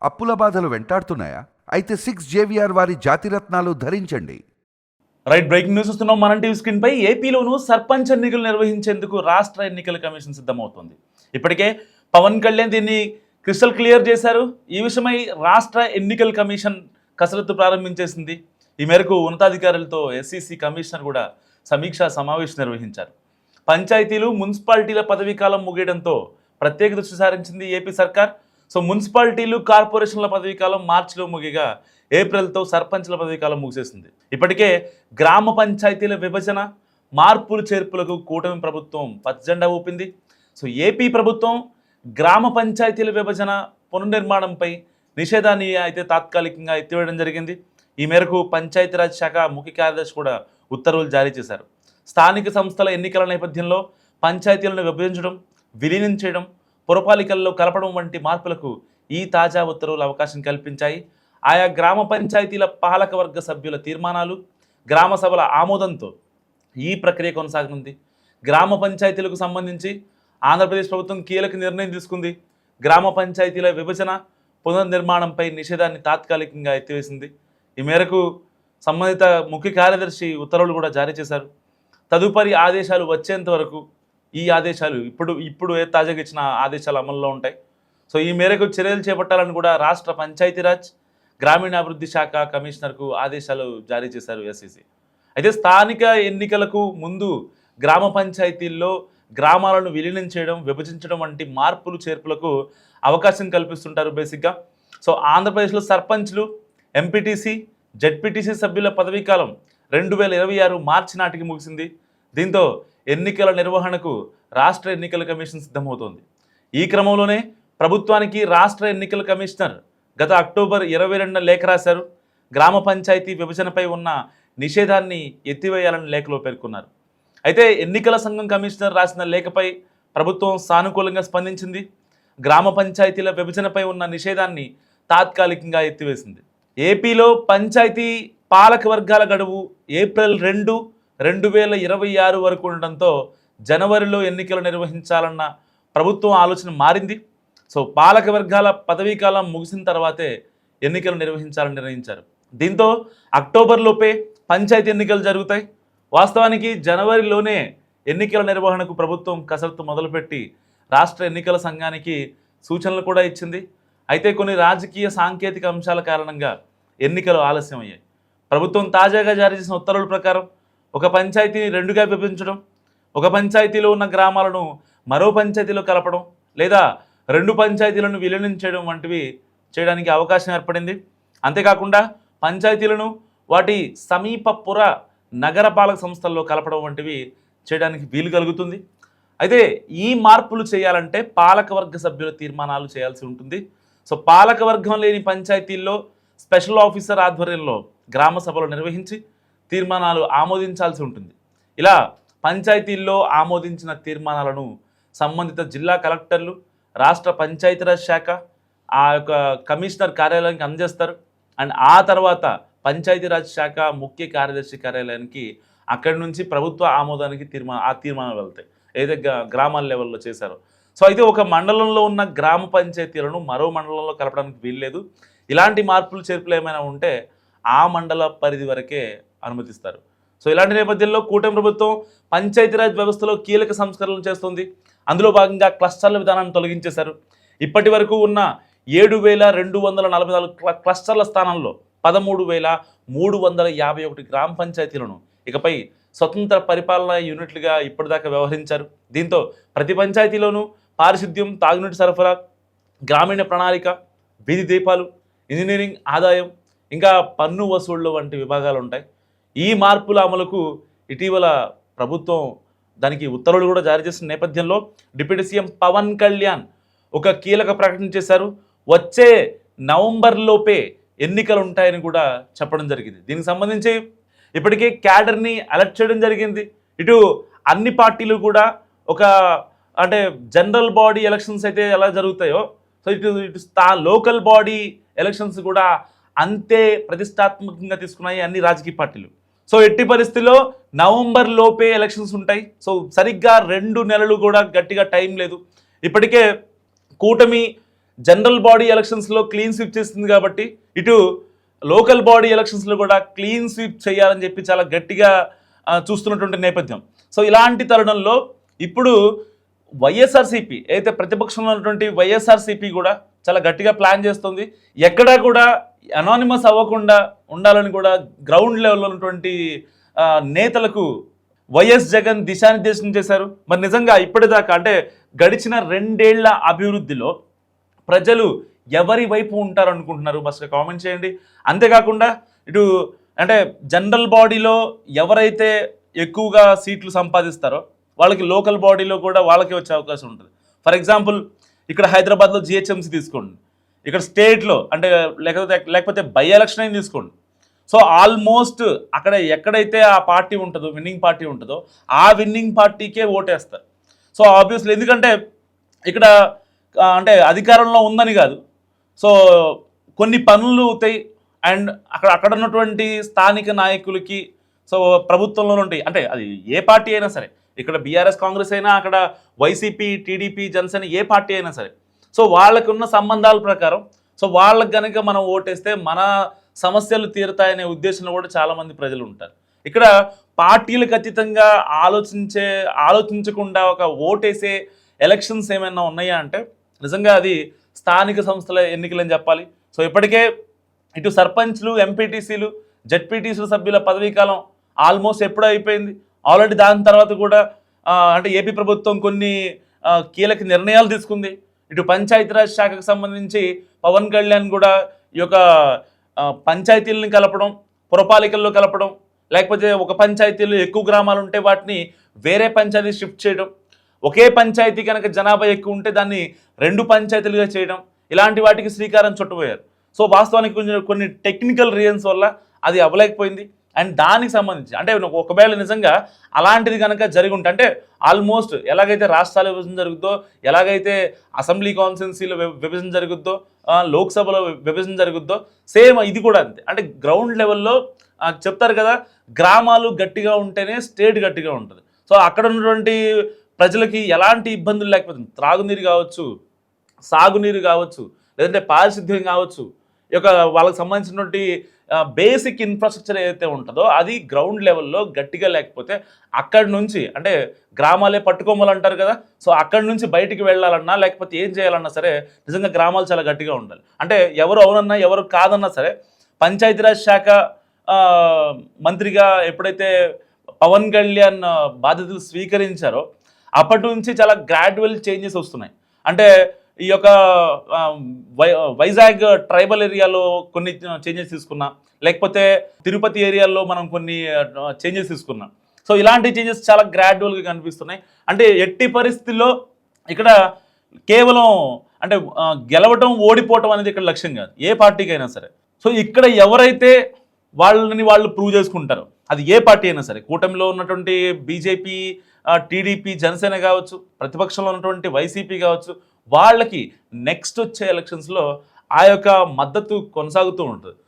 అప్పుల బాధలు వెంటాడుతున్నాయా? అయితే 6 JVR వారి జాతిరత్నాలు ధరించండి. రైట్, బ్రేకింగ్ న్యూస్ వస్తున్నాం మనం టీవీ స్క్రీన్ పై. ఏపీలోనూ సర్పంచ్ ఎన్నికలు నిర్వహించేందుకు రాష్ట్ర ఎన్నికల కమిషన్ సిద్ధమవుతోంది. ఇప్పటికే పవన్ కళ్యాణ్ దీన్ని క్రిస్టల్ క్లియర్ చేశారు. ఈ విషయమై రాష్ట్ర ఎన్నికల కమిషన్ కసరత్తు ప్రారంభించేసింది. ఈ మేరకు ఉన్నతాధికారులతో ఎస్సీసీ కమిషనర్ కూడా సమీక్షా సమావేశం నిర్వహించారు. పంచాయతీలు మున్సిపాలిటీల పదవీకాలం ముగియడంతో ప్రత్యేక దృష్టి సారించింది ఏపీ సర్కార్. సో మున్సిపాలిటీలు కార్పొరేషన్ల పదవీకాలం మార్చిలో ముగిగా ఏప్రిల్తో సర్పంచ్ల పదవీకాలం ముగిసేసింది. ఇప్పటికే గ్రామ పంచాయతీల విభజన మార్పులు చేర్పులకు కూటమి ప్రభుత్వం పచ్చజెండా ఊపింది. సో ఏపీ ప్రభుత్వం గ్రామ పంచాయతీల విభజన పునర్నిర్మాణంపై నిషేధాన్ని అయితే తాత్కాలికంగా ఎత్తివేయడం జరిగింది. ఈ మేరకు పంచాయతీరాజ్ శాఖ ముఖ్య కార్యదర్శి కూడా ఉత్తర్వులు జారీ చేశారు. స్థానిక సంస్థల ఎన్నికల నేపథ్యంలో పంచాయతీలను విభజించడం, విలీనం చేయడం, పురపాలికల్లో కలపడం వంటి మార్పులకు ఈ తాజా ఉత్తర్వులు అవకాశం కల్పించాయి. ఆయా గ్రామ పంచాయతీల పాలకవర్గ సభ్యుల తీర్మానాలు, గ్రామ సభల ఆమోదంతో ఈ ప్రక్రియ కొనసాగనుంది. గ్రామ పంచాయతీలకు సంబంధించి ఆంధ్రప్రదేశ్ ప్రభుత్వం కీలక నిర్ణయం తీసుకుంది. గ్రామ పంచాయతీల విభజన పునర్నిర్మాణంపై నిషేధాన్ని తాత్కాలికంగా ఎత్తివేసింది. ఈ మేరకు సంబంధిత ముఖ్య కార్యదర్శి ఉత్తర్వులు కూడా జారీ చేశారు. తదుపరి ఆదేశాలు వచ్చేంత వరకు ఈ ఆదేశాలు ఇప్పుడు తాజాగా ఇచ్చిన ఆదేశాలు అమల్లో ఉంటాయి. సో ఈ మేరకు చర్యలు చేపట్టాలని కూడా రాష్ట్ర పంచాయతీరాజ్ గ్రామీణాభివృద్ధి శాఖ కమిషనర్కు ఆదేశాలు జారీ చేశారు ఎస్సీసీ. అయితే స్థానిక ఎన్నికలకు ముందు గ్రామ పంచాయతీల్లో గ్రామాలను విలీనం చేయడం, విభజించడం వంటి మార్పులు చేర్పులకు అవకాశం కల్పిస్తుంటారు బేసిక్గా. సో ఆంధ్రప్రదేశ్లో సర్పంచ్లు, ఎంపీటీసీ, జెడ్పీటీసీ సభ్యుల పదవీకాలం 2026 మార్చి నాటికి ముగిసింది. దీంతో ఎన్నికల నిర్వహణకు రాష్ట్ర ఎన్నికల కమిషన్ సిద్ధమవుతోంది. ఈ క్రమంలోనే ప్రభుత్వానికి రాష్ట్ర ఎన్నికల కమిషనర్ గత అక్టోబర్ 22న లేఖ రాశారు. గ్రామ పంచాయతీ విభజనపై ఉన్న నిషేధాన్ని ఎత్తివేయాలని లేఖలో పేర్కొన్నారు. అయితే ఎన్నికల సంఘం కమిషనర్ రాసిన లేఖపై ప్రభుత్వం సానుకూలంగా స్పందించింది. గ్రామ పంచాయతీల విభజనపై ఉన్న నిషేధాన్ని తాత్కాలికంగా ఎత్తివేసింది. ఏపీలో పంచాయతీ పాలక వర్గాల గడువు ఏప్రిల్ 2, 2026 వరకు ఉండడంతో జనవరిలో ఎన్నికలు నిర్వహించాలన్న ప్రభుత్వం ఆలోచన మారింది. సో పాలక వర్గాల పదవీకాలం ముగిసిన తర్వాతే ఎన్నికలు నిర్వహించాలని నిర్ణయించారు. దీంతో అక్టోబర్లోపే పంచాయతీ ఎన్నికలు జరుగుతాయి. వాస్తవానికి జనవరిలోనే ఎన్నికల నిర్వహణకు ప్రభుత్వం కసరత్తు మొదలుపెట్టి రాష్ట్ర ఎన్నికల సంఘానికి సూచనలు కూడా ఇచ్చింది. అయితే కొన్ని రాజకీయ సాంకేతిక అంశాల కారణంగా ఎన్నికలు ఆలస్యం అయ్యాయి. ప్రభుత్వం తాజాగా జారీ చేసిన ఉత్తర్వుల ప్రకారం ఒక పంచాయతీని 2గా విభజించడం, ఒక పంచాయతీలో ఉన్న గ్రామాలను మరో పంచాయతీలో కలపడం, లేదా 2 పంచాయతీలను విలీనం చేయడం వంటివి చేయడానికి అవకాశం ఏర్పడింది. అంతేకాకుండా పంచాయతీలను వాటి సమీప పుర నగరపాలక సంస్థల్లో కలపడం వంటివి చేయడానికి వీలు కలుగుతుంది. అయితే ఈ మార్పులు చేయాలంటే పాలకవర్గ సభ్యుల తీర్మానాలు చేయాల్సి ఉంటుంది. సో పాలకవర్గం లేని పంచాయతీల్లో స్పెషల్ ఆఫీసర్ ఆధ్వర్యంలో గ్రామ సభలు నిర్వహించి తీర్మానాలు ఆమోదించాల్సి ఉంటుంది. ఇలా పంచాయతీల్లో ఆమోదించిన తీర్మానాలను సంబంధిత జిల్లా కలెక్టర్లు, రాష్ట్ర పంచాయతీరాజ్ శాఖ ఆ యొక్క కమిషనర్ కార్యాలయానికి అందజేస్తారు. అండ్ ఆ తర్వాత పంచాయతీరాజ్ శాఖ ముఖ్య కార్యదర్శి కార్యాలయానికి అక్కడి నుంచి ప్రభుత్వ ఆమోదానికి తీర్మానాలు వెళ్తాయి, ఏదైతే గ్రామాల లెవెల్లో చేశారో. సో అయితే ఒక మండలంలో ఉన్న గ్రామ పంచాయతీలను మరో మండలంలో కలపడానికి వీల్లేదు. ఇలాంటి మార్పులు చేర్పులు ఏమైనా ఉంటే ఆ మండల పరిధి వరకే అనుమతిస్తారు. సో ఇలాంటి నేపథ్యంలో కూటమి ప్రభుత్వం పంచాయతీరాజ్ వ్యవస్థలో కీలక సంస్కరణలు చేస్తుంది. అందులో భాగంగా క్లస్టర్ల విధానాన్ని తొలగించేశారు. ఇప్పటి వరకు ఉన్న 7,244 క్లస్టర్ల స్థానంలో 13,351 గ్రామ పంచాయతీలను ఇకపై స్వతంత్ర పరిపాలనా యూనిట్లుగా ఇప్పటిదాకా వ్యవహరించారు. దీంతో ప్రతి పంచాయతీలోనూ పారిశుద్ధ్యం, తాగునీటి సరఫరా, గ్రామీణ ప్రణాళిక, వీధి దీపాలు, ఇంజనీరింగ్, ఆదాయం, ఇంకా పన్ను వసూళ్లు వంటి విభాగాలు ఉంటాయి. ఈ మార్పుల అమలుకు ఇటీవల ప్రభుత్వం దానికి ఉత్తర్వులు కూడా జారీ చేసిన నేపథ్యంలో డిప్యూటీ సీఎం పవన్ కళ్యాణ్ ఒక కీలక ప్రకటన చేశారు. వచ్చే నవంబర్లోపే ఎన్నికలు ఉంటాయని కూడా చెప్పడం జరిగింది. దీనికి సంబంధించి ఇప్పటికే క్యాడర్ని అలర్ట్ చేయడం జరిగింది. ఇటు అన్ని పార్టీలు కూడా ఒక అంటే జనరల్ బాడీ ఎలక్షన్స్ అయితే ఎలా జరుగుతాయో, సో ఇటు లోకల్ బాడీ ఎలక్షన్స్ కూడా అంతే ప్రతిష్టాత్మకంగా తీసుకున్నాయి అన్ని రాజకీయ పార్టీలు. సో ఎట్టి పరిస్థితుల్లో నవంబర్ లోపే ఎలక్షన్స్ ఉంటాయి. సో సరిగ్గా 2 నెలలు కూడా గట్టిగా టైం లేదు. ఇప్పటికే కూటమి జనరల్ బాడీ ఎలక్షన్స్లో క్లీన్ స్వీప్ చేస్తుంది కాబట్టి ఇటు లోకల్ బాడీ ఎలక్షన్స్లో కూడా క్లీన్ స్వీప్ చేయాలని చెప్పి చాలా గట్టిగా చూస్తున్నటువంటి నేపథ్యం. సో ఇలాంటి తరుణంలో ఇప్పుడు వైఎస్ఆర్సీపీ అయితే ప్రతిపక్షంలో ఉన్నటువంటి వైఎస్ఆర్సీపీ కూడా చాలా గట్టిగా ప్లాన్ చేస్తుంది. ఎక్కడా కూడా అనానిమస్ అవ్వకుండా ఉండాలని కూడా గ్రౌండ్ లెవెల్లో ఉన్నటువంటి నేతలకు వైఎస్ జగన్ దిశానిర్దేశం చేశారు. మరి నిజంగా ఇప్పటిదాకా అంటే గడిచిన 2 ఏళ్ల అభివృద్ధిలో ప్రజలు ఎవరి వైపు ఉంటారు అనుకుంటున్నారు? బస్ కామెంట్ చేయండి. అంతేకాకుండా ఇటు అంటే జనరల్ బాడీలో ఎవరైతే ఎక్కువగా సీట్లు సంపాదిస్తారో వాళ్ళకి లోకల్ బాడీలో కూడా వాళ్ళకి వచ్చే అవకాశం ఉంటుంది. ఫర్ ఎగ్జాంపుల్ ఇక్కడ హైదరాబాద్లో జిహెచ్ఎంసీ తీసుకోండి, ఇక్కడ స్టేట్లో అంటే లేకపోతే బై ఎలక్షన్ అయినా తీసుకోండి. సో ఆల్మోస్ట్ అక్కడ ఎక్కడైతే ఆ పార్టీ ఉంటుందో, విన్నింగ్ పార్టీ ఉంటుందో ఆ విన్నింగ్ పార్టీకే ఓటేస్తారు. సో ఆబ్వియస్లీ ఎందుకంటే ఇక్కడ అంటే అధికారంలో ఉందని కాదు, సో కొన్ని పనులు అవుతాయి అండ్ అక్కడ ఉన్నటువంటి స్థానిక నాయకులకి సో ప్రభుత్వంలో ఉంటాయి. అంటే అది ఏ పార్టీ అయినా సరే, ఇక్కడ బీఆర్ఎస్ కాంగ్రెస్ అయినా, అక్కడ వైసీపీ టీడీపీ జనసేన ఏ పార్టీ అయినా సరే, సో వాళ్ళకు ఉన్న సంబంధాల ప్రకారం సో వాళ్ళకి కనుక మనం ఓటేస్తే మన సమస్యలు తీరుతాయనే ఉద్దేశంలో కూడా చాలామంది ప్రజలు ఉంటారు. ఇక్కడ పార్టీలకు అతీతంగా ఆలోచించకుండా ఒక ఓటేసే ఎలక్షన్స్ ఏమైనా ఉన్నాయా అంటే నిజంగా అది స్థానిక సంస్థల ఎన్నికలని చెప్పాలి. సో ఇప్పటికే ఇటు సర్పంచ్లు, ఎంపీటీసీలు, జెడ్పీటీసీల సభ్యుల పదవీకాలం ఆల్మోస్ట్ ఎప్పుడో అయిపోయింది. ఆల్రెడీ దాని తర్వాత కూడా అంటే ఏపీ ప్రభుత్వం కొన్ని కీలక నిర్ణయాలు తీసుకుంది. ఇటు పంచాయతీరాజ్ శాఖకు సంబంధించి పవన్ కళ్యాణ్ కూడా ఈ యొక్క పంచాయతీలను కలపడం, పురపాలికల్లో కలపడం, లేకపోతే ఒక పంచాయతీలో ఎక్కువ గ్రామాలు ఉంటే వాటిని వేరే పంచాయతీ షిఫ్ట్ చేయడం, ఒకే పంచాయతీ కనుక జనాభా ఎక్కువ ఉంటే దాన్ని 2 పంచాయతీలుగా చేయడం, ఇలాంటి వాటికి శ్రీకారం చుట్టబోయారు. సో వాస్తవానికి కొన్ని టెక్నికల్ రీజన్స్ వల్ల అది అవ్వలేకపోయింది. అండ్ దానికి సంబంధించి అంటే ఒకవేళ నిజంగా అలాంటిది కనుక జరిగి ఉంటే అంటే ఆల్మోస్ట్ ఎలాగైతే రాష్ట్రాల విభజన జరుగుద్దో, ఎలాగైతే అసెంబ్లీ కాన్స్టిట్యున్సీలో విభజన జరుగుద్దో, లోక్సభలో విభజన జరుగుద్దో, సేమ్ ఇది కూడా అంతే. అంటే గ్రౌండ్ లెవెల్లో చెప్తారు కదా, గ్రామాలు గట్టిగా ఉంటేనే స్టేట్ గట్టిగా ఉంటుంది. సో అక్కడ ఉన్నటువంటి ప్రజలకి ఎలాంటి ఇబ్బందులు లేకపోతుంది, త్రాగునీరు కావచ్చు, సాగునీరు కావచ్చు, లేదంటే పారిశుద్ధ్యం కావచ్చు, ఈ యొక్క వాళ్ళకి సంబంధించినటువంటి బేసిక్ ఇన్ఫ్రాస్ట్రక్చర్ ఏదైతే ఉంటుందో అది గ్రౌండ్ లెవెల్లో గట్టిగా లేకపోతే అక్కడి నుంచి అంటే గ్రామాలే పట్టుకోమలు అంటారు కదా, సో అక్కడి నుంచి బయటికి వెళ్ళాలన్నా లేకపోతే ఏం చేయాలన్నా సరే నిజంగా గ్రామాలు చాలా గట్టిగా ఉండాలి. అంటే ఎవరు అవునన్నా ఎవరు కాదన్నా సరే పంచాయతీరాజ్ శాఖ మంత్రిగా ఎప్పుడైతే పవన్ కళ్యాణ్ బాధ్యతలు స్వీకరించారో అప్పటి నుంచి చాలా గ్రాడ్యువల్ చేంజెస్ వస్తున్నాయి. అంటే ఈ యొక్క వైజాగ్ ట్రైబల్ ఏరియాలో కొన్ని చేంజెస్ తీసుకున్నా, లేకపోతే తిరుపతి ఏరియాలో మనం కొన్ని చేంజెస్ తీసుకున్నాం. సో ఇలాంటి చేంజెస్ చాలా గ్రాడ్యువల్గా కనిపిస్తున్నాయి. అంటే ఎట్టి పరిస్థితుల్లో ఇక్కడ కేవలం అంటే గెలవటం ఓడిపోవటం అనేది ఇక్కడ లక్ష్యం కాదు ఏ పార్టీకి అయినా సరే. సో ఇక్కడ ఎవరైతే వాళ్ళు ప్రూవ్ చేసుకుంటారో అది ఏ పార్టీ అయినా సరే, కూటమిలో ఉన్నటువంటి బీజేపీ, టీడీపీ, జనసేన కావచ్చు, ప్రతిపక్షంలో ఉన్నటువంటి వైసీపీ కావచ్చు, వాళ్ళకి నెక్స్ట్ వచ్చే ఎలక్షన్స్లో ఆ యొక్క మద్దతు కొనసాగుతూ ఉంటుంది.